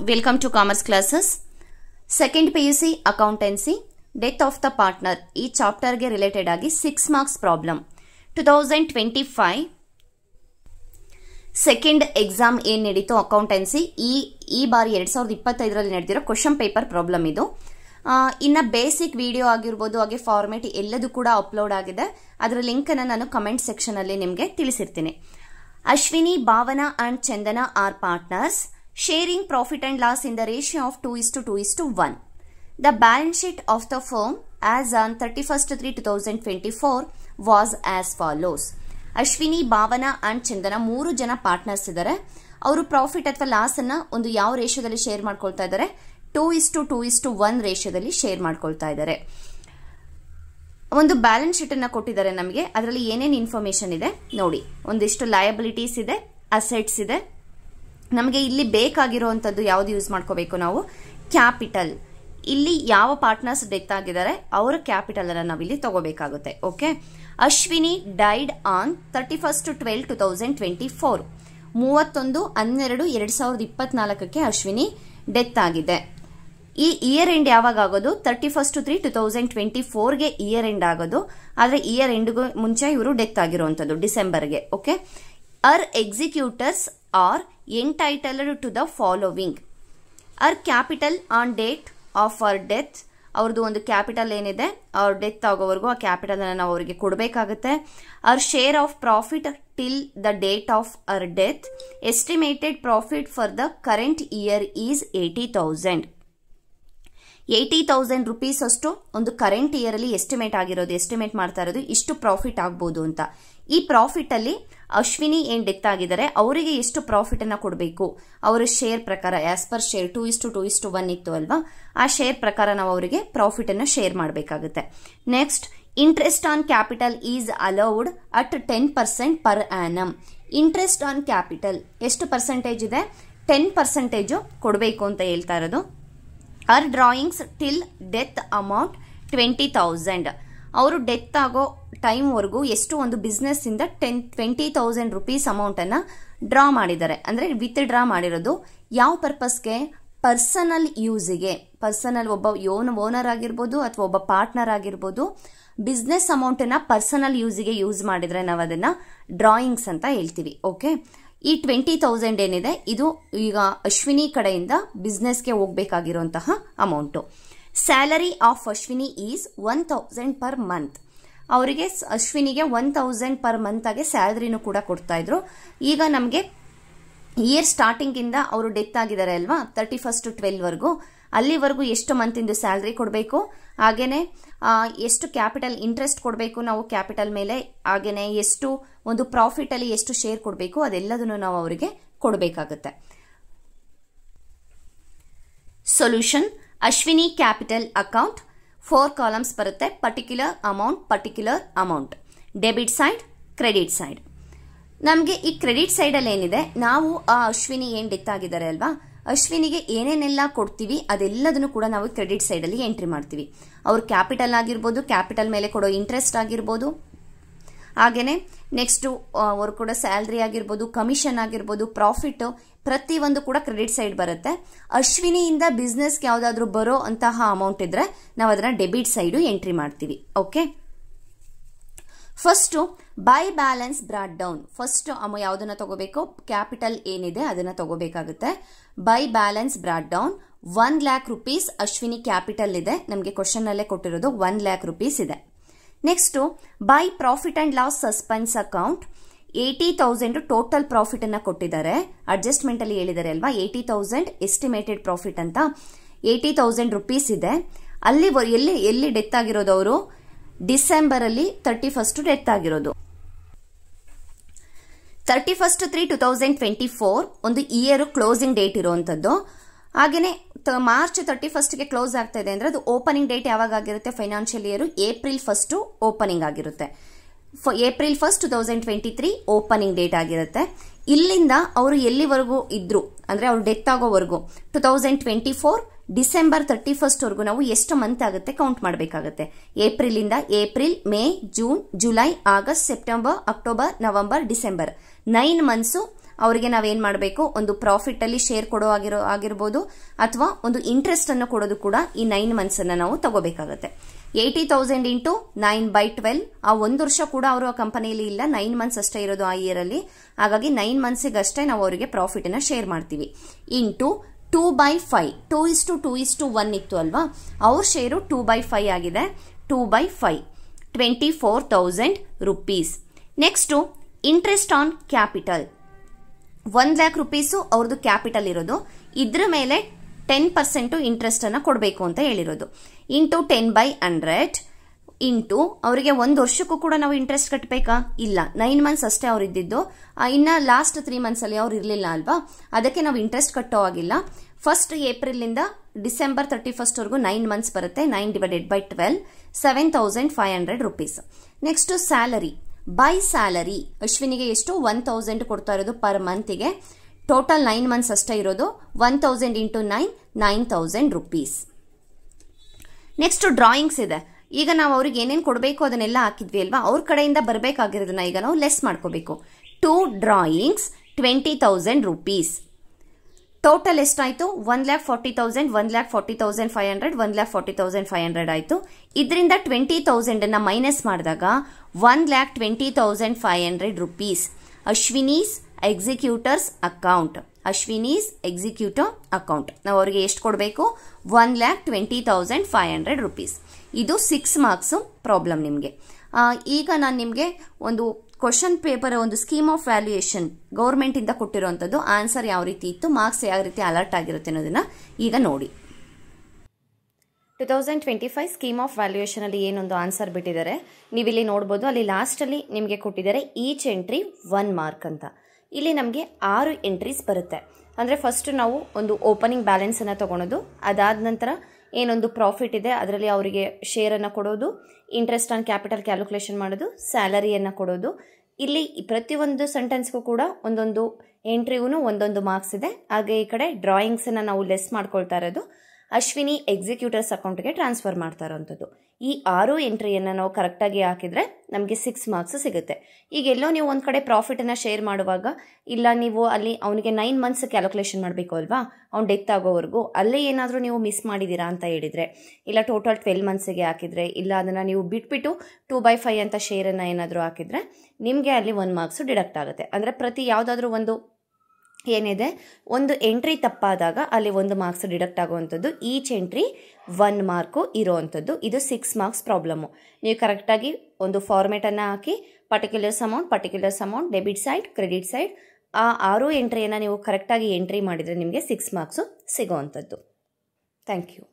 Welcome to Commerce Classes. Second PUC Accountancy Death of the Partner ಈ chapter ಗೆ related ಆಗಿ 6 marks problem 2025 second exam ಏನ್ ನಡೀತು accountancy ಈ ಬಾರಿ 2025 ರಲ್ಲಿ ನಡೆದಿರೋ ಕ್ವೆಶ್ಚನ್ ಪೇಪರ್ ಪ್ರಾಬ್ಲಮ್ ಇದು. ಇನ್ನ ಬೇಸಿಕ್ ವಿಡಿಯೋ ಆಗಿರಬಹುದು, ಹಾಗೆ ಫಾರ್ಮೆಟ್ ಎಲ್ಲದೂ ಕೂಡ ಅಪ್ಲೋಡ್ ಆಗಿದೆ. ಅದರ ಲಿಂಕ್ ಅನ್ನು ನಾನು ಕಮೆಂಟ್ ಸೆಕ್ಷನ್ ಅಲ್ಲಿ ನಿಮಗೆ ತಿಳಿಸಿರ್ತೀನಿ. Ashwini, Bhavana and Chandana are partners sharing profit and loss in the ratio of 2:1. The balance sheet of the firm as on 31/3/2024 was as follows. Ashwini, Bhavana and Chandana 3 ಜನ ಪಾರ್ಟ್ನರ್ಸ್ ಇದ್ದಾರೆ. ಅವರು ಪ್ರಾಫಿಟ್ ಅಥವಾ ಲಾಸ್ ಅನ್ನ ಒಂದು ಯಾವ ರೇಷಿಯೋದಲ್ಲಿ ಶೇರ್ ಮಾಡ್ಕೊಳ್ತಾ ಇದ್ದಾರೆ? 2:1 ರೇಷಿಯೋದಲ್ಲಿ ಶೇರ್ ಮಾಡ್ಕೊಳ್ತಾ ಇದ್ದಾರೆ. ಒಂದು ಬ್ಯಾಲೆನ್ಸ್ ಶೀಟ್ ಅನ್ನ ಕೊಟ್ಟಿದ್ದಾರೆ ನಮಗೆ. ಅದರಲ್ಲಿ ಏನೇನು ಇನ್ಫಾರ್ಮೇಶನ್ ಇದೆ ನೋಡಿ. ಒಂದಿಷ್ಟು ಲಯಬಿಲಿಟೀಸ್ ಇದೆ, ಅಸೆಟ್ಸ್ ಇದೆ. ನಮಗೆ ಇಲ್ಲಿ ಬೇಕಾಗಿರುವಂತದ್ದು ಯಾವ್ದು ಯೂಸ್ ಮಾಡ್ಕೋಬೇಕು ನಾವು? ಕ್ಯಾಪಿಟಲ್. ಇಲ್ಲಿ ಯಾವ ಪಾರ್ಟ್ನರ್ಸ್ ಡೆತ್ ಆಗಿದ್ದಾರೆ ಅವರ ಕ್ಯಾಪಿಟಲ್ ಅನ್ನ ನಾವಿಲ್ಲಿ ತಗೋಬೇಕಾಗುತ್ತೆ. Okay. Ashwini died on 31/12/2024. 31/12/2024 Ashwini death ಆಗಿದೆ. ಈ ಇಯರ್ ಎಂಡ್ ಯಾವಾಗ ಆಗೋದು? 31/3/2024 ಇಯರ್ ಎಂಡ್ ಆಗೋದು. ಆದ್ರೆ ಇಯರ್ ಎಂಡ್ಗೂ ಮುಂಚೆ ಇವರು ಡೆತ್ ಆಗಿರುವಂತದ್ದು ಡಿಸೆಂಬರ್ಗೆ. Okay. Our executors are entitled to the following. Our capital on date of our death. ಅವ್ರದ್ದು ಒಂದು ಕ್ಯಾಪಿಟಲ್ ಏನಿದೆ, ಅವ್ರ ಡೆತ್ ಆಗೋವರೆಗೂ ಆ ಕ್ಯಾಪಿಟಲ್ ಅನ್ನು ನಾವು ಅವರಿಗೆ ಕೊಡಬೇಕಾಗುತ್ತೆ. ಅವ್ರ share of profit till the date of our death. Estimated profit for the current year is 80,000. 80,000 rupees ಅಷ್ಟು ಒಂದು ಕರೆಂಟ್ ಇಯರ್ ಅಲ್ಲಿ ಎಸ್ಟಿಮೇಟ್ ಮಾಡ್ತಾ ಇರೋದು ಇಷ್ಟು ಪ್ರಾಫಿಟ್ ಆಗ್ಬಹುದು ಅಂತ. ಈ ಪ್ರಾಫಿಟ್ ಅಲ್ಲಿ ಅಶ್ವಿನಿ ಏನ್ ಡೆತ್ ಆಗಿದ್ದಾರೆ ಅವರಿಗೆ ಎಷ್ಟು ಪ್ರಾಫಿಟ್ ಅನ್ನ ಕೊಡಬೇಕು? ಅವರ ಶೇರ್ ಪ್ರಕಾರ ಆಸ್ ಪರ್ ಶೇರ್ 2:1 ಇತ್ತು ಅಲ್ವಾ, ಆ ಶೇರ್ ಪ್ರಕಾರ ನಾವು ಅವರಿಗೆ ಪ್ರಾಫಿಟ್ ಅನ್ನ ಶೇರ್ ಮಾಡಬೇಕಾಗುತ್ತೆ. Next, interest on capital is allowed at 10% per annum. Interest on capital ಎಷ್ಟು ಪರ್ಸೆಂಟೇಜ್ ಇದೆ? 10% ಕೊಡಬೇಕು ಅಂತ ಹೇಳ್ತಾ ಇರೋದು. ಅವರ್ ಡ್ರಾಯಿಂಗ್ಸ್ ಟಿಲ್ ಡೆತ್ ಅಮೌಂಟ್ 20,000. ಅವರು ಡೆತ್ ಆಗೋ ಟೈಮ್ ವರ್ಗೂ ಎಷ್ಟು ಒಂದು ಬಿಸ್ನೆಸ್ ಇಂದ 20,000 ರುಪೀಸ್ ಅಮೌಂಟ್ ಅನ್ನ ಡ್ರಾ ಮಾಡಿದ್ದಾರೆ. ಅಂದ್ರೆ ವಿತ್ ಡ್ರಾ ಮಾಡಿರೋದು ಯಾವ ಪರ್ಪಸ್ಗೆ? ಪರ್ಸನಲ್ ಯೂಸಿಗೆ. ಪರ್ಸನಲ್ ಒಬ್ಬ ಓನರ್ ಆಗಿರ್ಬೋದು ಅಥವಾ ಒಬ್ಬ ಪಾರ್ಟ್ನರ್ ಆಗಿರ್ಬೋದು, ಬಿಸ್ನೆಸ್ ಅಮೌಂಟ್ ಅನ್ನ ಪರ್ಸನಲ್ ಯೂಸಿಗೆ ಯೂಸ್ ಮಾಡಿದ್ರೆ ನಾವು ಅದನ್ನ ಡ್ರಾಯಿಂಗ್ಸ್ ಅಂತ ಹೇಳ್ತೀವಿ. ಓಕೆ. ಈ 20,000 ಏನಿದೆ ಇದು ಈಗ ಅಶ್ವಿನಿ ಕಡೆಯಿಂದ ಬಿಸ್ನೆಸ್ಗೆ ಹೋಗ್ಬೇಕಾಗಿರುವಂತಹ amount. Salary of Ashwini is 1,000 per month. ಅವರಿಗೆ ಅಶ್ವಿನಿಗೆ 1,000 ಪರ್ ಮಂತ್ ಆಗಿ ಸ್ಯಾಲರಿನೂ ಕೂಡ ಕೊಡ್ತಾ ಇದ್ರು. ಈಗ ನಮಗೆ ಇಯರ್ ಸ್ಟಾರ್ಟಿಂಗ್ ಇಂದ ಅವರು ಡೆತ್ ಆಗಿದ್ದಾರೆ ಅಲ್ವಾ, 31/12 ಅಲ್ಲಿವರೆಗೂ ಎಷ್ಟು ಮಂತಿಂದು ಸ್ಯಾಲರಿ ಕೊಡಬೇಕು, ಹಾಗೇನೆ ಎಷ್ಟು ಕ್ಯಾಪಿಟಲ್ ಇಂಟ್ರೆಸ್ಟ್ ಕೊಡಬೇಕು ನಾವು ಕ್ಯಾಪಿಟಲ್ ಮೇಲೆ, ಹಾಗೇನೆ ಎಷ್ಟು ಒಂದು ಪ್ರಾಫಿಟ್ ಅಲ್ಲಿ ಎಷ್ಟು ಶೇರ್ ಕೊಡಬೇಕು ಅದೆಲ್ಲದನ್ನು ನಾವು ಅವರಿಗೆ ಕೊಡಬೇಕಾಗುತ್ತೆ. Solution: Ashwini capital account 4 columns ಬರುತ್ತೆ. Particular amount, debit side, credit side. ನಮಗೆ ಈ ಕ್ರೆಡಿಟ್ ಸೈಡ್ ಅಲ್ಲಿ ಏನಿದೆ, ನಾವು ಆ ಅಶ್ವಿನಿ ಏನ್ ಡೆತ್ ಆಗಿದ್ದಾರೆ ಅಲ್ವಾ, ಅಶ್ವಿನಿಗೆ ಏನೇನೆಲ್ಲ ಕೊಡ್ತೀವಿ ಅದೆಲ್ಲದನ್ನು ಕೂಡ ನಾವು ಕ್ರೆಡಿಟ್ ಸೈಡ್ ಅಲ್ಲಿ ಎಂಟ್ರಿ ಮಾಡ್ತೀವಿ. ಅವ್ರ ಕ್ಯಾಪಿಟಲ್ ಆಗಿರ್ಬೋದು, ಕ್ಯಾಪಿಟಲ್ ಮೇಲೆ ಕೊಡೋ ಇಂಟ್ರೆಸ್ಟ್ ಆಗಿರ್ಬೋದು, ಹಾಗೇನೆ ನೆಕ್ಸ್ಟ್ ಅವ್ರು ಕೂಡ ಸ್ಯಾಲರಿ ಆಗಿರ್ಬೋದು, ಕಮಿಷನ್ ಆಗಿರ್ಬೋದು, ಪ್ರಾಫಿಟ್, ಪ್ರತಿಯೊಂದು ಕೂಡ ಕ್ರೆಡಿಟ್ ಸೈಡ್ ಬರುತ್ತೆ. ಅಶ್ವಿನಿಯಿಂದ ಬಿಸ್ನೆಸ್ಗೆ ಯಾವ್ದಾದ್ರು ಬರೋ ಅಂತಹ ಅಮೌಂಟ್ ಇದ್ರೆ ನಾವು ಅದನ್ನ ಡೆಬಿಟ್ ಸೈಡ್ ಎಂಟ್ರಿ ಮಾಡ್ತೀವಿ. Okay. First by balance brought down. First ಯಾವ್ದನ್ನ ತಗೋಬೇಕು? ಕ್ಯಾಪಿಟಲ್ ಏನಿದೆ ಅದನ್ನ ತಗೋಬೇಕಾಗುತ್ತೆ. By balance brought down 1 lakh rupees Ashwini capital ಇದೆ. ನಮಗೆ ಕ್ವಶನ್ ಅಲ್ಲೇ ಕೊಟ್ಟಿರೋದು 1 lakh rupees ಇದೆ. Next, by profit and loss suspense account 80,000 total profit ಅನ್ನ ಕೊಟ್ಟಿದ್ದಾರೆ. ಅಡ್ಜಸ್ಟ್ಮೆಂಟ್ ಅಲ್ಲಿ ಹೇಳಿದ್ದಾರೆ ಅಲ್ವಾ 80,000 ಎಸ್ಟಿಮೇಟೆಡ್ ಪ್ರಾಫಿಟ್ ಅಂತ. 80,000 ರುಪೀಸ್ ಇದೆ. ಅಲ್ಲಿ ಎಲ್ಲಿ ಡೆತ್ ಆಗಿರೋದು? ಅವರು ಡಿಸೆಂಬರ್ ಅಲ್ಲಿ 31 ಡೆತ್ ಆಗಿರೋದು. 31/3/2024 ಒಂದು ಇಯರ್ ಕ್ಲೋಸಿಂಗ್ ಡೇಟ್ ಇರುವಂತದ್ದು. ಹಾಗೇನೆ ಮಾರ್ಚ್ 31ಗೆ ಕ್ಲೋಸ್ ಆಗ್ತಾ ಇದೆ ಅಂದ್ರೆ ಅದು ಓಪನಿಂಗ್ ಡೇಟ್ ಯಾವಾಗ ಆಗಿರುತ್ತೆ? ಫೈನಾನ್ಷಿಯಲ್ ಇಯರ್ April 1 ಓಪನಿಂಗ್ ಆಗಿರುತ್ತೆ. April 1, 2023 ಓಪನಿಂಗ್ ಡೇಟ್ ಆಗಿರುತ್ತೆ. ಇಲ್ಲಿಂದ ಅವರು ಎಲ್ಲಿವರೆಗೂ ಇದ್ರು ಅಂದ್ರೆ ಅವ್ರು ಡೆತ್ ಆಗೋವರೆಗೂ 2024 ಡಿಸೆಂಬರ್ 31 ವರೆಗೂ ನಾವು ಎಷ್ಟು ಮಂತ್ ಆಗುತ್ತೆ ಕೌಂಟ್ ಮಾಡಬೇಕಾಗುತ್ತೆ. ಏಪ್ರಿಲ್ ಇಂದ April, May, June, July, August, September, October, November, December 9 months ಅವರಿಗೆ ನಾವೇನ್ ಮಾಡಬೇಕು, ಒಂದು ಪ್ರಾಫಿಟ್ ಅಲ್ಲಿ ಶೇರ್ ಕೊಡೋ ಆಗಿರ್ಬೋದು ಅಥವಾ ಒಂದು ಇಂಟ್ರೆಸ್ಟ್ ಅನ್ನು ಕೊಡೋದು ಕೂಡ ಈ 9 ಮಂತ್ಸ್ ಅನ್ನ ನಾವು ತಗೋಬೇಕಾಗತ್ತೆ. 80,000 ಇಂಟು 9/12, ಆ 1 ವರ್ಷ ಕೂಡ ಅವರು ಆ ಕಂಪನಿಯಲ್ಲಿ ಇಲ್ಲ, 9 ಮಂತ್ಸ್ ಅಷ್ಟೇ ಇರೋದು ಆ ಇಯರ್ ಅಲ್ಲಿ. ಹಾಗಾಗಿ 9 ಮಂತ್ಸ್ಗೆ ಅಷ್ಟೇ ನಾವು ಅವರಿಗೆ ಪ್ರಾಫಿಟ್ ಅನ್ನ ಶೇರ್ ಮಾಡ್ತೀವಿ. ಇಂಟು 2/5, 2:2:1 ಇತ್ತು ಅಲ್ವಾ, ಅವ್ರ ಶೇರು 2/5 ಆಗಿದೆ. 2/5 24,000 rupees. Next interest on capital, 1 lakh rupees ಅವ್ರದ್ದು ಕ್ಯಾಪಿಟಲ್ ಇರೋದು, ಇದ್ರ ಮೇಲೆ 10% ಇಂಟ್ರೆಸ್ಟ್ ಅನ್ನ ಕೊಡಬೇಕು ಅಂತ ಹೇಳಿರೋದು. ಇಂಟು 10/100 ಇಂಟು ಅವರಿಗೆ 1 ವರ್ಷಕ್ಕೂ ಕೂಡ ನಾವು ಇಂಟ್ರೆಸ್ಟ್ ಕಟ್ಟಬೇಕಾ? ಇಲ್ಲ, 9 ಮಂತ್ಸ್ ಅಷ್ಟೇ ಅವ್ರು ಇದ್ದಿದ್ದು. ಇನ್ನ ಲಾಸ್ಟ್ 3 ಮಂತ್ಸ್ ಅಲ್ಲಿ ಅವ್ರು ಇರ್ಲಿಲ್ಲ ಅಲ್ವಾ, ಅದಕ್ಕೆ ನಾವು ಇಂಟ್ರೆಸ್ಟ್ ಕಟ್ಟೋ ಆಗಿಲ್ಲ. 1st ಏಪ್ರಿಲ್ ಇಂದ ಡಿಸೆಂಬರ್ 31st ವರೆಗೂ 9 ಮಂತ್ಸ್ ಬರುತ್ತೆ. 9/12 7,500 rupees. Next salary, by salary ಅಶ್ವಿನಿಗೆ ಎಷ್ಟು 1,000 ಕೊಡ್ತಾ ಇರೋದು ಪರ್ ಮಂತ್ಗೆ. ಟೋಟಲ್ 9 ಮಂತ್ಸ್ ಅಷ್ಟೇ ಇರೋದು. 1,000 ಇಂಟು 9 9,000 rupees. ನೆಕ್ಸ್ಟ್ ಡ್ರಾಯಿಂಗ್ಸ್ ಇದೆ. ಈಗ ನಾವು ಅವ್ರಿಗೆ ಏನೇನು ಕೊಡಬೇಕು ಅದನ್ನೆಲ್ಲ ಹಾಕಿದ್ವಿ ಅಲ್ವಾ, ಅವ್ರ ಕಡೆಯಿಂದ ಬರಬೇಕಾಗಿರೋದನ್ನ ಈಗ ನಾವು ಲೆಸ್ ಮಾಡ್ಕೋಬೇಕು. 2 drawings 20,000 rupees. ಟೋಟಲ್ ಎಷ್ಟಾಯ್ತು? 1,40,000, 1,40,500, 1,40,500 ಆಯ್ತು. ಇದರಿಂದ 20,000 ಅನ್ನ ಮೈನಸ್ ಮಾಡಿದಾಗ 1,20,500 rupees. Ashwini's executors account, Ashwini's executive account ನಾವು ಅವರಿಗೆ ಎಷ್ಟು ಕೊಡಬೇಕು? 1,20,500 rupees. ಇದು 6 ಮಾರ್ಕ್ಸ್ ಪ್ರಾಬ್ಲಮ್ ನಿಮಗೆ. ಈಗ ನಾನು ನಿಮಗೆ ಒಂದು ಕ್ವಶನ್ ಪೇಪರ್, ಒಂದು ಸ್ಕೀಮ್ ಆಫ್ ವ್ಯಾಲ್ಯೂಯೇಷನ್ ಗೌರ್ಮೆಂಟ್ ಇಂದ ಕೊಟ್ಟಿರುವಂತದ್ದು, ಆನ್ಸರ್ ಯಾವ ರೀತಿ ಇತ್ತು, ಮಾರ್ಕ್ಸ್ ಯಾವ ರೀತಿ ಅಲರ್ಟ್ ಆಗಿರುತ್ತೆ ಅನ್ನೋದನ್ನ ಈಗ ನೋಡಿ. 2025 ಸ್ಕೀಮ್ ಆಫ್ ವ್ಯಾಲ್ಯೂಯೇಷನ್ ಅಲ್ಲಿ ಏನೊಂದು ಆನ್ಸರ್ ಬಿಟ್ಟಿದ್ದಾರೆ ನೀವಿಲ್ಲಿ ನೋಡಬಹುದು. ಅಲ್ಲಿ ಲಾಸ್ಟ್ ಅಲ್ಲಿ ನಿಮಗೆ ಕೊಟ್ಟಿದ್ದಾರೆ ಈಚ್ ಎಂಟ್ರಿ 1 ಮಾರ್ಕ್ ಅಂತ. ಇಲ್ಲಿ ನಮಗೆ 6 ಎಂಟ್ರೀಸ್ ಬರುತ್ತೆ. ಅಂದ್ರೆ ಫಸ್ಟ್ ನಾವು ಒಂದು ಓಪನಿಂಗ್ ಬ್ಯಾಲೆನ್ಸ್ ಅನ್ನ ತಗೊಳೋದು, ಅದಾದ ನಂತರ ಏನೊಂದು ಪ್ರಾಫಿಟ್ ಇದೆ ಅದರಲ್ಲಿ ಅವರಿಗೆ ಶೇರ್ ಅನ್ನ ಕೊಡೋದು, ಇಂಟ್ರೆಸ್ಟ್ ಆನ್ ಕ್ಯಾಪಿಟಲ್ ಕ್ಯಾಲ್ಕುಲೇಷನ್ ಮಾಡೋದು, ಸ್ಯಾಲರಿಯನ್ನು ಕೊಡೋದು. ಇಲ್ಲಿ ಪ್ರತಿಯೊಂದು ಸೆಂಟೆನ್ಸ್ಗೂ ಕೂಡ ಒಂದೊಂದು ಎಂಟ್ರಿಗೂ ಒಂದೊಂದು ಮಾರ್ಕ್ಸ್ ಇದೆ. ಹಾಗೆ ಈ ಕಡೆ ಡ್ರಾಯಿಂಗ್ಸ್ ಅನ್ನ ನಾವು ಲೆಸ್ ಮಾಡ್ಕೊಳ್ತಾ ಇರೋದು ಅಶ್ವಿನಿ ಎಕ್ಸಿಕ್ಯೂಟರ್ಸ್ ಅಕೌಂಟ್ಗೆ ಟ್ರಾನ್ಸ್ಫರ್ ಮಾಡ್ತಾ ಇರೋಂಥದ್ದು. ಈ 6 ಎಂಟ್ರಿಯನ್ನು ನಾವು ಕರೆಕ್ಟಾಗಿ ಹಾಕಿದ್ರೆ ನಮಗೆ 6 ಮಾರ್ಕ್ಸ್ ಸಿಗುತ್ತೆ. ಈಗ ಎಲ್ಲೋ ನೀವು ಒಂದು ಕಡೆ ಪ್ರಾಫಿಟನ್ನು ಶೇರ್ ಮಾಡುವಾಗ, ಇಲ್ಲ ನೀವು ಅಲ್ಲಿ ಅವನಿಗೆ 9 ಮಂತ್ಸ್ ಕ್ಯಾಲ್ಕುಲೇಷನ್ ಮಾಡಬೇಕು ಅಲ್ವಾ, ಅವ್ನು ಡೆತ್ ಆಗೋವರೆಗೂ, ಅಲ್ಲೇ ಏನಾದರೂ ನೀವು ಮಿಸ್ ಮಾಡಿದ್ದೀರಾ ಅಂತ ಹೇಳಿದರೆ, ಇಲ್ಲ ಟೋಟಲ್ 12 ಮಂತ್ಸಿಗೆ ಹಾಕಿದರೆ, ಇಲ್ಲ ಅದನ್ನು ನೀವು ಬಿಟ್ಬಿಟ್ಟು 2/5 ಅಂತ ಶೇರನ್ನು ಏನಾದರೂ ಹಾಕಿದರೆ ನಿಮಗೆ ಅಲ್ಲಿ 1 ಮಾರ್ಕ್ಸು ಡಿಡಕ್ಟ್ ಆಗುತ್ತೆ. ಅಂದರೆ ಪ್ರತಿ ಯಾವುದಾದ್ರೂ ಒಂದು ಏನಿದೆ ಒಂದು ಎಂಟ್ರಿ ತಪ್ಪಾದಾಗ ಅಲ್ಲಿ 1 ಮಾರ್ಕ್ಸ್ ಡಿಡಕ್ಟ್ ಆಗುವಂಥದ್ದು. ಈಚ್ ಎಂಟ್ರಿ 1 ಮಾರ್ಕು ಇರೋವಂಥದ್ದು. ಇದು 6 ಮಾರ್ಕ್ಸ್ ಪ್ರಾಬ್ಲಮ್ಮು. ನೀವು ಕರೆಕ್ಟಾಗಿ ಒಂದು ಫಾರ್ಮೇಟನ್ನು ಹಾಕಿ particulars amount debit side, credit side, ಆ 6 ಎಂಟ್ರಿಯನ್ನು ನೀವು ಕರೆಕ್ಟಾಗಿ ಎಂಟ್ರಿ ಮಾಡಿದರೆ ನಿಮಗೆ 6 ಮಾರ್ಕ್ಸು ಸಿಗೋವಂಥದ್ದು. Thank you.